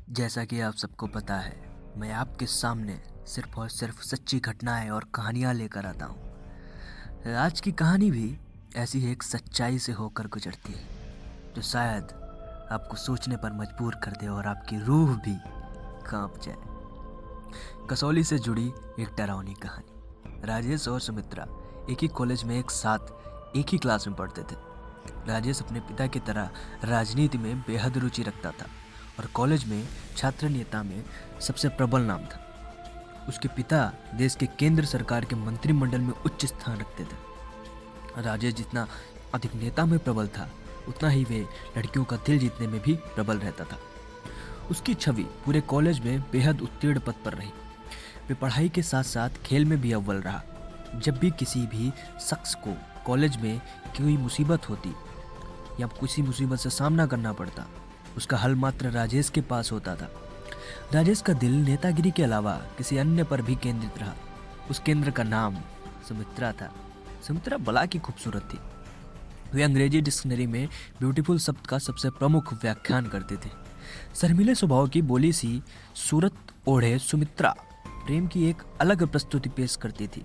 जैसा कि आप सबको पता है, मैं आपके सामने सिर्फ और सिर्फ सच्ची घटनाएं और कहानियां लेकर आता हूँ। आज की कहानी भी ऐसी ही एक सच्चाई से होकर गुजरती है, जो शायद आपको सोचने पर मजबूर कर दे और आपकी रूह भी कांप जाए। कसौली से जुड़ी एक डरावनी कहानी। राजेश और सुमित्रा एक ही कॉलेज में एक साथ एक ही क्लास में पढ़ते थे। राजेश अपने पिता की तरह राजनीति में बेहद रुचि रखता था और कॉलेज में छात्र नेता में सबसे प्रबल नाम था। उसके पिता देश के केंद्र सरकार के मंत्रिमंडल में उच्च स्थान रखते थे। राजेश जितना अधिक नेता में प्रबल था, उतना ही वे लड़कियों का दिल जीतने में भी प्रबल रहता था। उसकी छवि पूरे कॉलेज में बेहद उत्तीर्ण पद पर रही। वे पढ़ाई के साथ साथ खेल में भी अव्वल रहा। जब भी किसी भी शख्स को कॉलेज में कोई मुसीबत होती या किसी मुसीबत से सामना करना पड़ता, उसका हल मात्र राजेश के पास होता था। राजेश का दिल नेतागिरी के अलावा किसी अन्य पर भी केंद्रित रहा। उस केंद्र का नाम सुमित्रा था। सुमित्रा बला की खूबसूरत थी। वे अंग्रेजी डिक्शनरी में ब्यूटीफुल शब्द का सबसे प्रमुख व्याख्यान करते थे। शर्मीले स्वभाव की बोली सी सूरत ओढ़े सुमित्रा प्रेम की एक अलग प्रस्तुति पेश करती थी,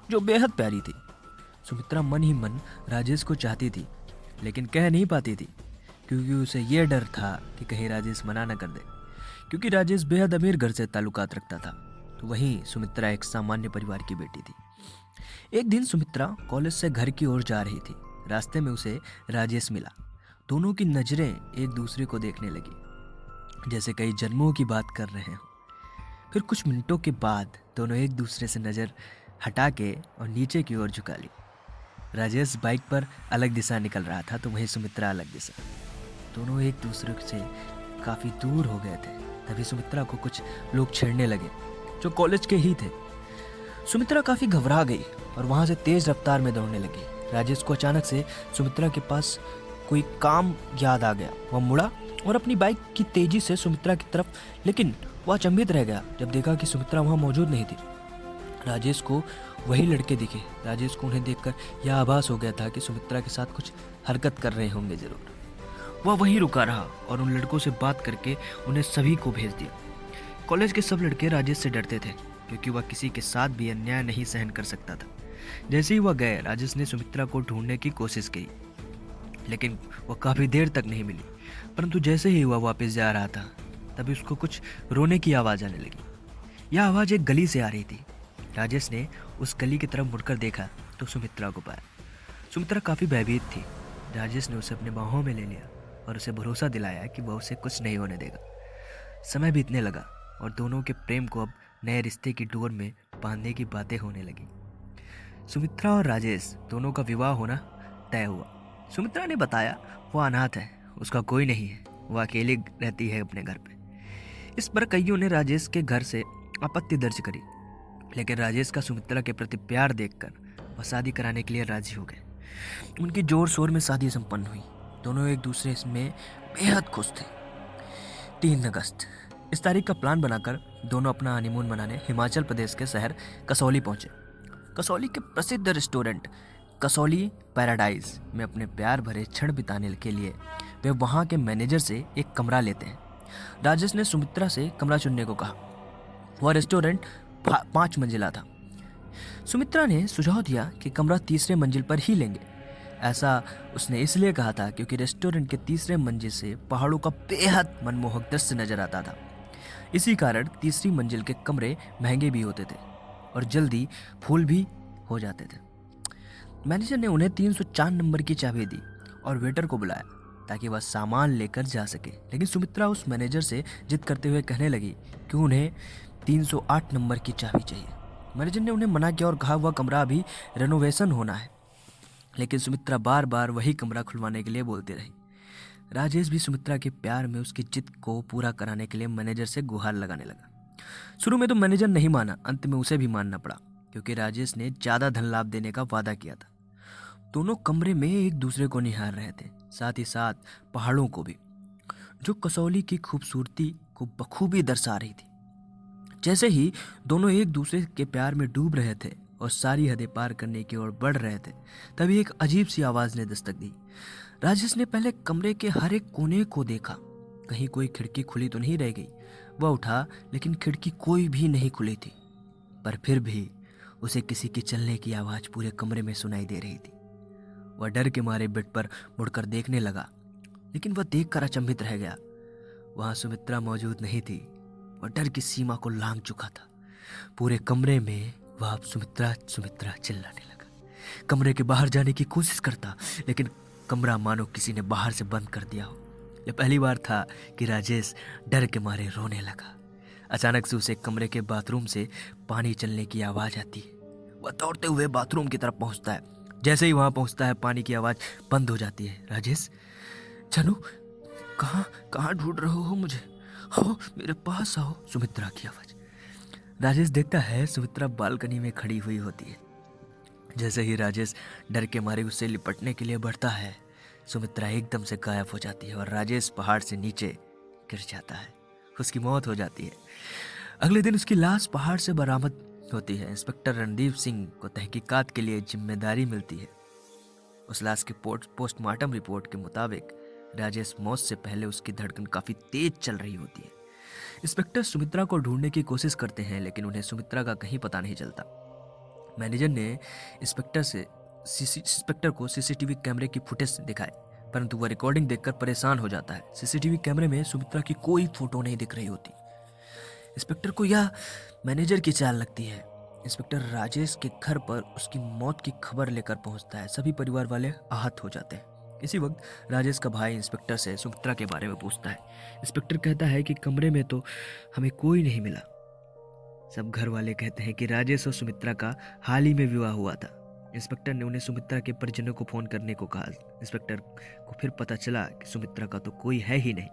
जो बेहद प्यारी थी। सुमित्रा मन ही मन राजेश को चाहती थी, लेकिन कह नहीं पाती थी, क्योंकि उसे यह डर था कि कहीं राजेश मना न कर दे। क्योंकि राजेश बेहद अमीर घर से ताल्लुकात रखता था, तो वहीं सुमित्रा एक सामान्य परिवार की बेटी थी। एक दिन सुमित्रा कॉलेज से घर की ओर जा रही थी। रास्ते में उसे राजेश मिला। दोनों की नजरें एक दूसरे को देखने लगी, जैसे कई जन्मों की बात कर रहे हों। फिर कुछ मिनटों के बाद दोनों एक दूसरे से नज़र हटा के और नीचे की ओर झुका ली। राजेश बाइक पर अलग दिशा निकल रहा था, तो वहीं सुमित्रा अलग दिशा। दोनों एक दूसरे से काफ़ी दूर हो गए थे। तभी सुमित्रा को कुछ लोग छेड़ने लगे, जो कॉलेज के ही थे। सुमित्रा काफ़ी घबरा गई और वहाँ से तेज़ रफ्तार में दौड़ने लगी। राजेश को अचानक से सुमित्रा के पास कोई काम याद आ गया। वह मुड़ा और अपनी बाइक की तेज़ी से सुमित्रा की तरफ, लेकिन वह अचंभित रह गया जब देखा कि सुमित्रा वहाँ मौजूद नहीं थी। राजेश को वही लड़के दिखे। राजेश को उन्हें देखकर यह आभास हो गया था कि सुमित्रा के साथ कुछ हरकत कर रहे होंगे जरूर। वह वहीं रुका रहा और उन लड़कों से बात करके उन्हें सभी को भेज दिया। कॉलेज के सब लड़के राजेश से डरते थे, क्योंकि वह किसी के साथ भी अन्याय नहीं सहन कर सकता था। जैसे ही वह गए, राजेश ने सुमित्रा को ढूंढने की कोशिश की, लेकिन वह काफ़ी देर तक नहीं मिली। परंतु जैसे ही वह वापस जा रहा था, तभी उसको कुछ रोने की आवाज़ आने लगी। यह आवाज़ एक गली से आ रही थी। राजेश ने उस गली की तरफ मुड़कर देखा तो सुमित्रा को पाया। सुमित्रा काफ़ी भयभीत थी। राजेश ने उसे अपने बाहों में ले लिया और उसे भरोसा दिलाया कि वह उसे कुछ नहीं होने देगा। समय बीतने लगा और दोनों के प्रेम को अब नए रिश्ते की डोर में बांधने की बातें होने लगी। सुमित्रा और राजेश दोनों का विवाह होना तय हुआ। सुमित्रा ने बताया वह अनाथ है, उसका कोई नहीं है, वह अकेली रहती है अपने घर पे। इस पर कईयों ने राजेश के घर से आपत्ति दर्ज करी, लेकिन राजेश का सुमित्रा के प्रति प्यार देखकर वह शादी कराने के लिए राजी हो गए। उनकी जोर शोर में शादी संपन्न हुई। दोनों एक दूसरे में बेहद खुश थे। 3 अगस्त इस तारीख का प्लान बनाकर दोनों अपना हनीमून मनाने हिमाचल प्रदेश के शहर कसौली पहुंचे। कसौली के प्रसिद्ध रेस्टोरेंट कसौली पैराडाइज में अपने प्यार भरे क्षण बिताने के लिए वे वहां के मैनेजर से एक कमरा लेते हैं। राजेश ने सुमित्रा से कमरा चुनने को कहा। वह रेस्टोरेंट 5 मंजिला था। सुमित्रा ने सुझाव दिया कि कमरा तीसरे मंजिल पर ही लेंगे। ऐसा उसने इसलिए कहा था क्योंकि रेस्टोरेंट के तीसरे मंजिल से पहाड़ों का बेहद मनमोहक दृश्य नजर आता था। इसी कारण तीसरी मंजिल के कमरे महंगे भी होते थे और जल्दी फुल भी हो जाते थे। मैनेजर ने उन्हें 304 नंबर की चाबी दी और वेटर को बुलाया ताकि वह सामान लेकर जा सके। लेकिन सुमित्रा उस मैनेजर से जिद करते हुए कहने लगी कि उन्हें 308 नंबर की चाबी चाहिए। मैनेजर ने उन्हें मना किया और कहा वह कमरा अभी रेनोवेशन होना है, लेकिन सुमित्रा बार बार वही कमरा खुलवाने के लिए बोलती रही। राजेश भी सुमित्रा के प्यार में उसकी जिद को पूरा कराने के लिए मैनेजर से गुहार लगाने लगा। शुरू में तो मैनेजर नहीं माना, अंत में उसे भी मानना पड़ा, क्योंकि राजेश ने ज़्यादा धन लाभ देने का वादा किया था। दोनों कमरे में एक दूसरे को निहार रहे थे, साथ ही साथ पहाड़ों को भी, जो कसौली की खूबसूरती को बखूबी दर्शा रही थी। जैसे ही दोनों एक दूसरे के प्यार में डूब रहे थे और सारी हदें पार करने की ओर बढ़ रहे थे, तभी एक अजीब सी आवाज़ ने दस्तक दी। राजेश ने पहले कमरे के हर एक कोने को देखा, कहीं कोई खिड़की खुली तो नहीं रह गई। वह उठा, लेकिन खिड़की कोई भी नहीं खुली थी। पर फिर भी उसे किसी के चलने की आवाज़ पूरे कमरे में सुनाई दे रही थी। वह डर के मारे बेड पर मुड़कर देखने लगा, लेकिन वह देखकर अचंभित रह गया। वहां सुमित्रा मौजूद नहीं थी। वह डर की सीमा को लांघ चुका था। पूरे कमरे में वह अब सुमित्रा सुमित्रा चिल्लाने लगा। कमरे के बाहर जाने की कोशिश करता, लेकिन कमरा मानो किसी ने बाहर से बंद कर दिया हो। यह पहली बार था कि राजेश डर के मारे रोने लगा। अचानक से उसे कमरे के बाथरूम से पानी चलने की आवाज़ आती है। वह दौड़ते हुए बाथरूम की तरफ पहुंचता है। जैसे ही वहां पहुंचता है, पानी की आवाज़ बंद हो जाती है। राजेश, जानू, कहाँ कहाँ ढूंढ रहे हो मुझे? आओ, मेरे पास आओ। सुमित्रा की आवाज़। राजेश देखता है सुमित्रा बालकनी में खड़ी हुई होती है। जैसे ही राजेश डर के मारे उससे लिपटने के लिए बढ़ता है, सुमित्रा एकदम से गायब हो जाती है और राजेश पहाड़ से नीचे गिर जाता है। उसकी मौत हो जाती है। अगले दिन उसकी लाश पहाड़ से बरामद होती है। इंस्पेक्टर रणदीप सिंह को तहकीकात के लिए जिम्मेदारी मिलती है। उस लाश की पोस्टमार्टम रिपोर्ट के मुताबिक राजेश मौत से पहले उसकी धड़कन काफ़ी तेज चल रही होती है। इंस्पेक्टर सुमित्रा को ढूंढने की कोशिश करते हैं, लेकिन उन्हें सुमित्रा का कहीं पता नहीं चलता। मैनेजर ने इंस्पेक्टर को सीसीटीवी कैमरे की फुटेज दिखाए, परंतु वह रिकॉर्डिंग देखकर परेशान हो जाता है। सीसीटीवी कैमरे में सुमित्रा की कोई फोटो नहीं दिख रही होती। इंस्पेक्टर को यह मैनेजर की चाल लगती है। इंस्पेक्टर राजेश के घर पर उसकी मौत की खबर लेकर पहुंचता है। सभी परिवार वाले आहत हो जाते हैं। इसी वक्त राजेश का भाई इंस्पेक्टर से सुमित्रा के बारे में पूछता है। इंस्पेक्टर कहता है कि कमरे में तो हमें कोई नहीं मिला। सब घर वाले कहते हैं कि राजेश और सुमित्रा का हाल ही में विवाह हुआ था। इंस्पेक्टर ने उन्हें सुमित्रा के परिजनों को फोन करने को कहा। इंस्पेक्टर को फिर पता चला कि सुमित्रा का तो कोई है ही नहीं।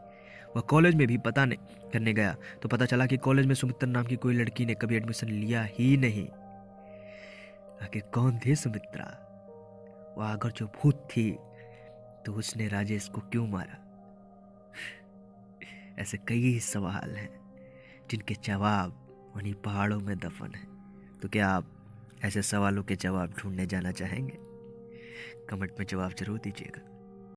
वह कॉलेज में भी पता नहीं करने गया तो पता चला कि कॉलेज में सुमित्रा नाम की कोई लड़की ने कभी एडमिशन लिया ही नहीं। आखिर कौन थी सुमित्रा? वह अगर जो भूत थी तो उसने राजेश को क्यों मारा? ऐसे कई सवाल हैं जिनके जवाब उन्हीं पहाड़ों में दफन है। तो क्या आप ऐसे सवालों के जवाब ढूंढने जाना चाहेंगे? कमेंट में जवाब जरूर दीजिएगा।